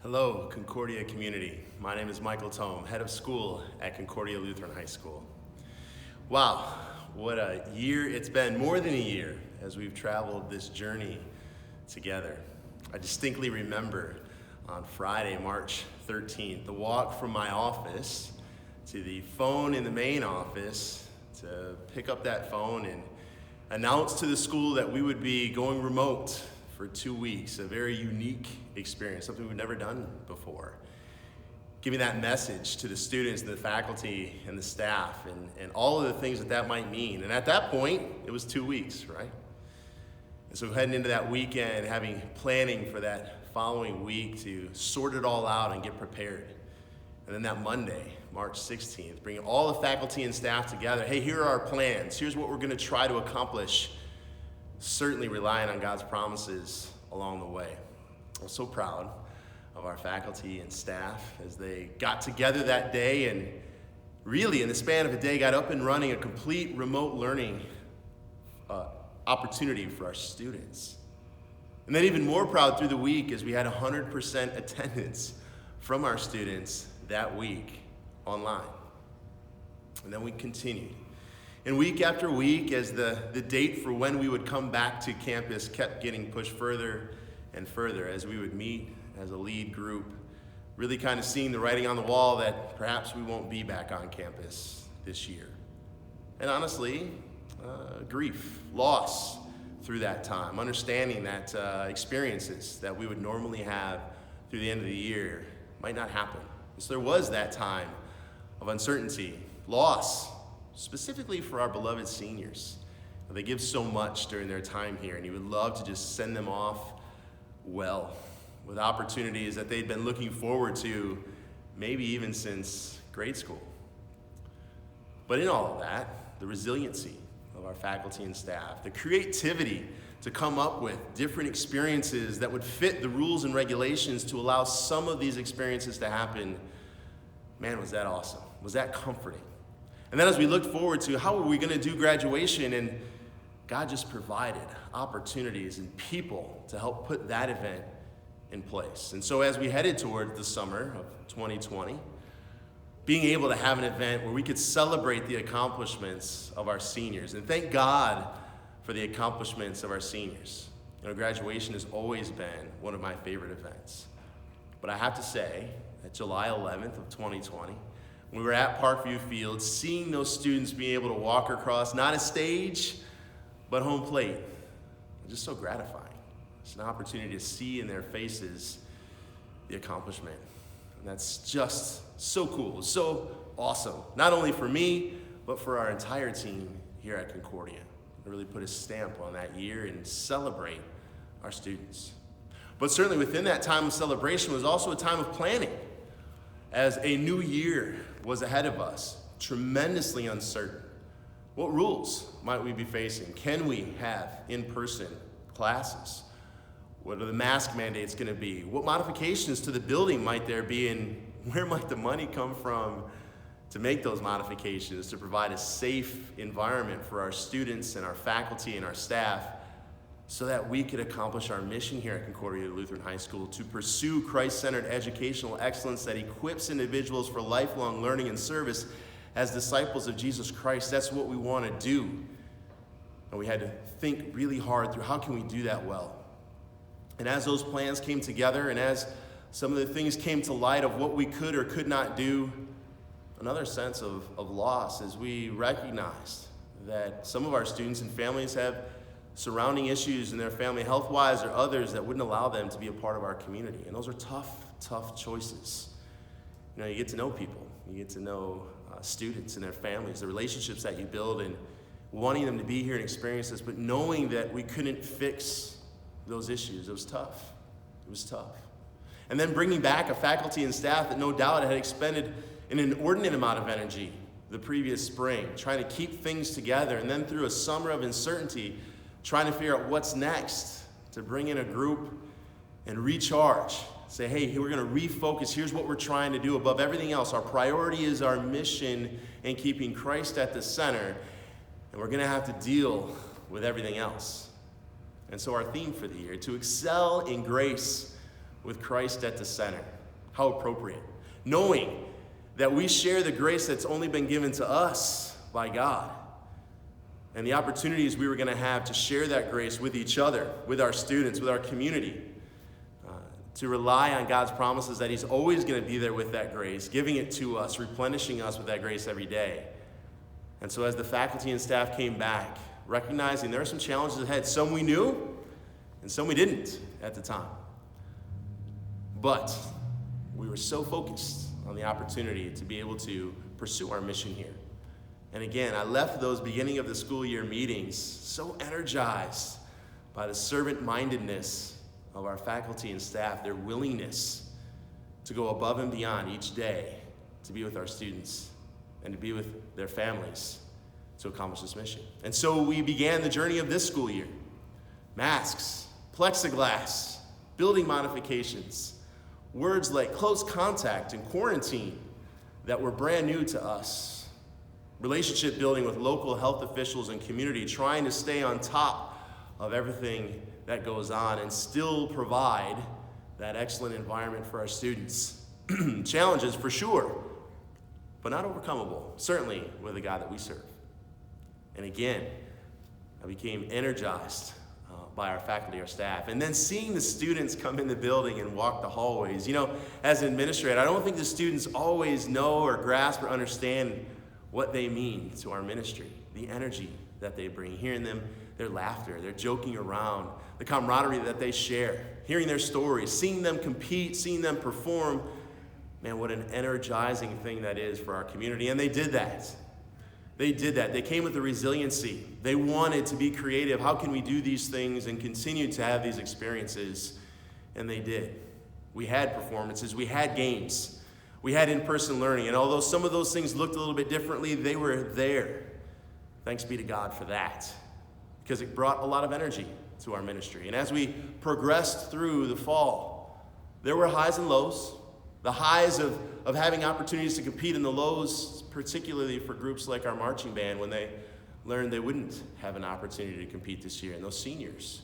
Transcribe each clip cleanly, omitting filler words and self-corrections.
Hello, Concordia community. My name is Mychal Thom, head of school at Concordia Lutheran High School. Wow, what a year it's been, more than a year, as we've traveled this journey together. I distinctly remember on Friday, March 13th, the walk from my office to the phone in the main office to pick up that phone and announce to the school that we would be going remote for 2 weeks, a very unique experience, something we've never done before. Giving that message to the students, the faculty, and the staff, and all of the things that might mean. And at that point, it was 2 weeks, right? And so heading into that weekend, having planning for that following week to sort it all out and get prepared. And then that Monday, March 16th, bringing all the faculty and staff together. Hey, here are our plans. Here's what we're going to try to accomplish. Certainly relying on God's promises along the way. I'm so proud of our faculty and staff as they got together that day and really in the span of a day got up and running a complete remote learning opportunity for our students. And then even more proud through the week as we had 100% attendance from our students that week online. And then we continued. And week after week, as the date for when we would come back to campus kept getting pushed further and further, as we would meet as a lead group, really kind of seeing the writing on the wall that perhaps we won't be back on campus this year. And honestly, grief, loss through that time, understanding that experiences that we would normally have through the end of the year might not happen. So there was that time of uncertainty, loss, specifically for our beloved seniors. They give so much during their time here, and you would love to just send them off well, with opportunities that they'd been looking forward to, maybe even since grade school. But in all of that, the resiliency of our faculty and staff, the creativity to come up with different experiences that would fit the rules and regulations to allow some of these experiences to happen, man, was that awesome. Was that comforting. And then as we looked forward to how were we going to do graduation, and God just provided opportunities and people to help put that event in place. And so as we headed toward the summer of 2020, being able to have an event where we could celebrate the accomplishments of our seniors, and thank God for the accomplishments of our seniors. You know, graduation has always been one of my favorite events. But I have to say that July 11th of 2020, we were at Parkview Field, seeing those students being able to walk across, not a stage, but home plate. Just so gratifying. It's an opportunity to see in their faces the accomplishment. And that's just so cool, so awesome. Not only for me, but for our entire team here at Concordia. To really put a stamp on that year and celebrate our students. But certainly within that time of celebration was also a time of planning, as a new year was ahead of us, tremendously uncertain. What rules might we be facing? Can we have in-person classes? What are the mask mandates going to be? What modifications to the building might there be, and where might the money come from to make those modifications, to provide a safe environment for our students and our faculty and our staff so that we could accomplish our mission here at Concordia Lutheran High School to pursue Christ-centered educational excellence that equips individuals for lifelong learning and service as disciples of Jesus Christ. That's what we want to do. And we had to think really hard through how can we do that well. And as those plans came together and as some of the things came to light of what we could or could not do, another sense of loss as we recognized that some of our students and families have surrounding issues in their family health-wise or others that wouldn't allow them to be a part of our community. And those are tough choices. You know, you get to know people. You get to know students and their families, the relationships that you build, and wanting them to be here and experience this, but knowing that we couldn't fix those issues. It was tough. It was tough. And then bringing back a faculty and staff that no doubt had expended an inordinate amount of energy the previous spring, trying to keep things together, and then through a summer of uncertainty, trying to figure out what's next, to bring in a group and recharge. Say, hey, we're going to refocus. Here's what we're trying to do above everything else. Our priority is our mission and keeping Christ at the center, and we're going to have to deal with everything else. And so our theme for the year, to excel in grace with Christ at the center. How appropriate. Knowing that we share the grace that's only been given to us by God, and the opportunities we were going to have to share that grace with each other, with our students, with our community, to rely on God's promises that he's always going to be there with that grace, giving it to us, replenishing us with that grace every day. And so as the faculty and staff came back, recognizing there are some challenges ahead, some we knew and some we didn't at the time. But we were so focused on the opportunity to be able to pursue our mission here. And again, I left those beginning of the school year meetings so energized by the servant-mindedness of our faculty and staff, their willingness to go above and beyond each day to be with our students and to be with their families to accomplish this mission. And so we began the journey of this school year. Masks, plexiglass, building modifications, words like close contact and quarantine that were brand new to us. Relationship building with local health officials and community, trying to stay on top of everything that goes on and still provide that excellent environment for our students. Challenges for sure, but not overcomable, certainly with the God that we serve. And again, I became energized by our faculty, our staff. And then seeing the students come in the building and walk the hallways. You know, as an administrator, I don't think the students always know or grasp or understand what they mean to our ministry, the energy that they bring, hearing them, their laughter, their joking around, the camaraderie that they share, hearing their stories, seeing them compete, seeing them perform. Man, what an energizing thing that is for our community. And they did that. They did that. They came with the resiliency. They wanted to be creative. How can we do these things and continue to have these experiences? And they did. We had performances. We had games. We had in-person learning. And although some of those things looked a little bit differently, they were there. Thanks be to God for that, because it brought a lot of energy to our ministry. And as we progressed through the fall, there were highs and lows. The highs of having opportunities to compete, and the lows, particularly for groups like our marching band, when they learned they wouldn't have an opportunity to compete this year. And those seniors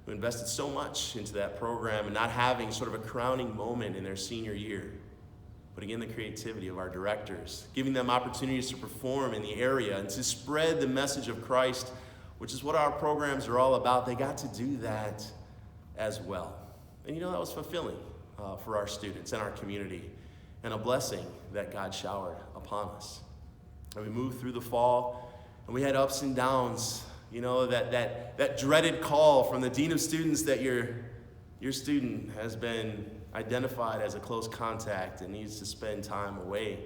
who invested so much into that program and not having sort of a crowning moment in their senior year. But again, the creativity of our directors, giving them opportunities to perform in the area and to spread the message of Christ, which is what our programs are all about. They got to do that as well. And you know, that was fulfilling for our students and our community, and a blessing that God showered upon us. And we moved through the fall, and we had ups and downs. You know, that dreaded call from the dean of students that your student has been identified as a close contact and needs to spend time away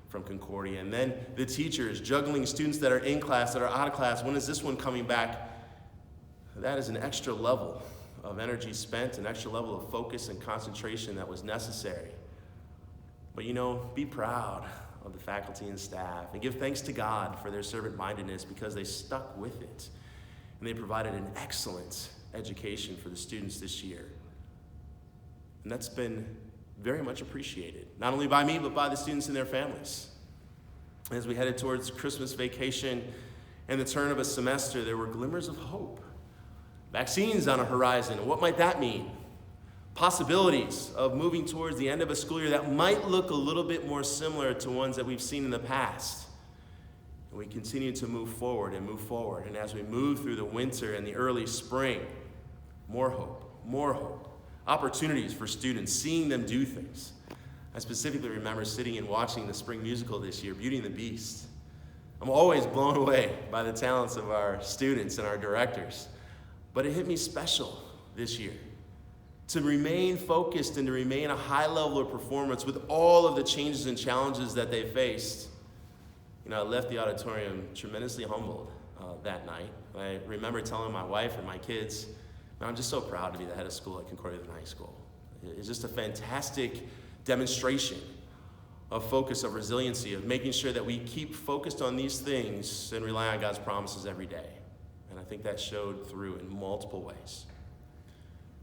from Concordia. And then the teachers juggling students that are in class, that are out of class. When is this one coming back? That is an extra level of energy spent, an extra level of focus and concentration that was necessary. But you know, be proud of the faculty and staff and give thanks to God for their servant-mindedness, because they stuck with it. And they provided an excellent education for the students this year. And that's been very much appreciated, not only by me, but by the students and their families. As we headed towards Christmas vacation and the turn of a semester, there were glimmers of hope. Vaccines on a horizon, what might that mean? Possibilities of moving towards the end of a school year that might look a little bit more similar to ones that we've seen in the past. And we continue to move forward and move forward. And as we move through the winter and the early spring, more hope, more hope. Opportunities for students, seeing them do things. I specifically remember sitting and watching the spring musical this year, Beauty and the Beast. I'm always blown away by the talents of our students and our directors. But it hit me special this year to remain focused and to remain a high level of performance with all of the changes and challenges that they faced. You know, I left the auditorium tremendously humbled that night. I remember telling my wife and my kids, I'm just so proud to be the head of school at Concordia Lutheran High School. It's just a fantastic demonstration of focus, of resiliency, of making sure that we keep focused on these things and rely on God's promises every day. And I think that showed through in multiple ways.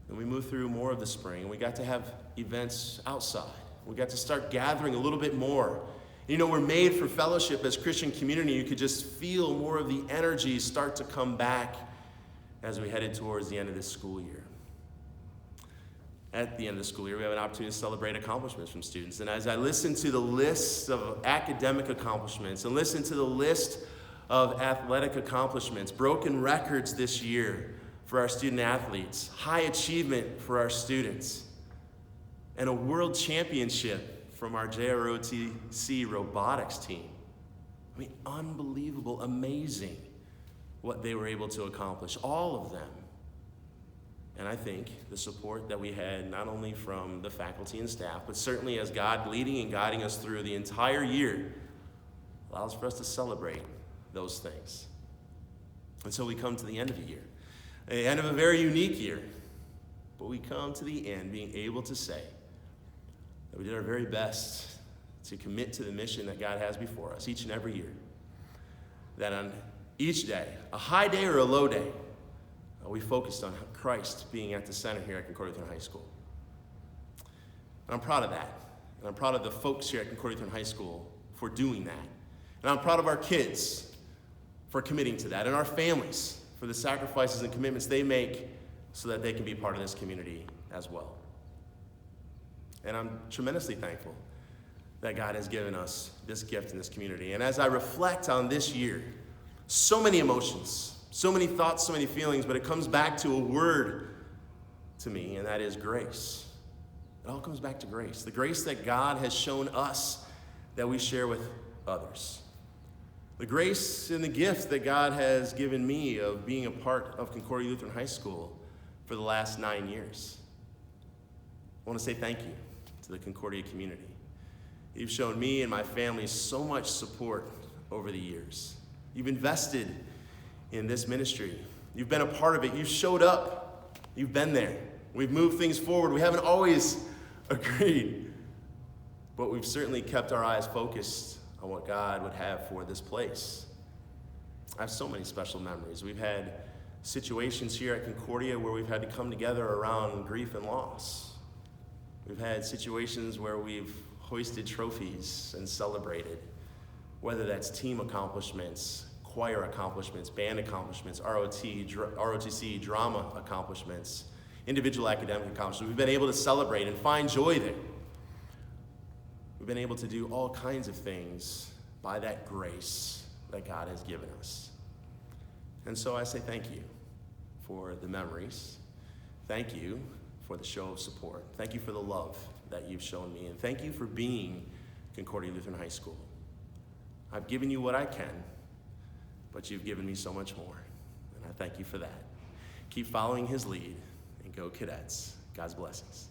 And we moved through more of the spring, and we got to have events outside. We got to start gathering a little bit more. You know, we're made for fellowship as Christian community. You could just feel more of the energy start to come back as we headed towards the end of this school year. at the end of the school year, we have an opportunity to celebrate accomplishments from students. And as I listen to the list of academic accomplishments and listen to the list of athletic accomplishments, broken records this year for our student athletes, high achievement for our students, and a world championship from our JROTC robotics team. I mean, unbelievable, amazing what they were able to accomplish, all of them. And I think the support that we had, not only from the faculty and staff, but certainly as God leading and guiding us through the entire year, allows for us to celebrate those things. And so we come to the end of the year, the end of a very unique year, but we come to the end being able to say that we did our very best to commit to the mission that God has before us each and every year. That on each day, a high day or a low day, we focused on Christ being at the center here at Concordia Lutheran High School. And I'm proud of that. And I'm proud of the folks here at Concordia Lutheran High School for doing that. And I'm proud of our kids for committing to that, and our families for the sacrifices and commitments they make so that they can be part of this community as well. And I'm tremendously thankful that God has given us this gift in this community. And as I reflect on this year, so many emotions, so many thoughts, so many feelings, but it comes back to a word to me, and that is grace. It all comes back to grace. The grace that God has shown us that we share with others. The grace and the gift that God has given me of being a part of Concordia Lutheran High School for the last 9 years. I want to say thank you to the Concordia community. You've shown me and my family so much support over the years. You've invested in this ministry. You've been a part of it. You've showed up. You've been there. We've moved things forward. We haven't always agreed, but we've certainly kept our eyes focused on what God would have for this place. I have so many special memories. We've had situations here at Concordia where we've had to come together around grief and loss. We've had situations where we've hoisted trophies and celebrated, whether that's team accomplishments, choir accomplishments, band accomplishments, ROTC drama accomplishments, individual academic accomplishments. We've been able to celebrate and find joy there. We've been able to do all kinds of things by that grace that God has given us. And so I say thank you for the memories. Thank you for the show of support. Thank you for the love that you've shown me. And thank you for being Concordia Lutheran High School. I've given you what I can, but you've given me so much more. And I thank you for that. Keep following his lead, and go Cadets. God's blessings.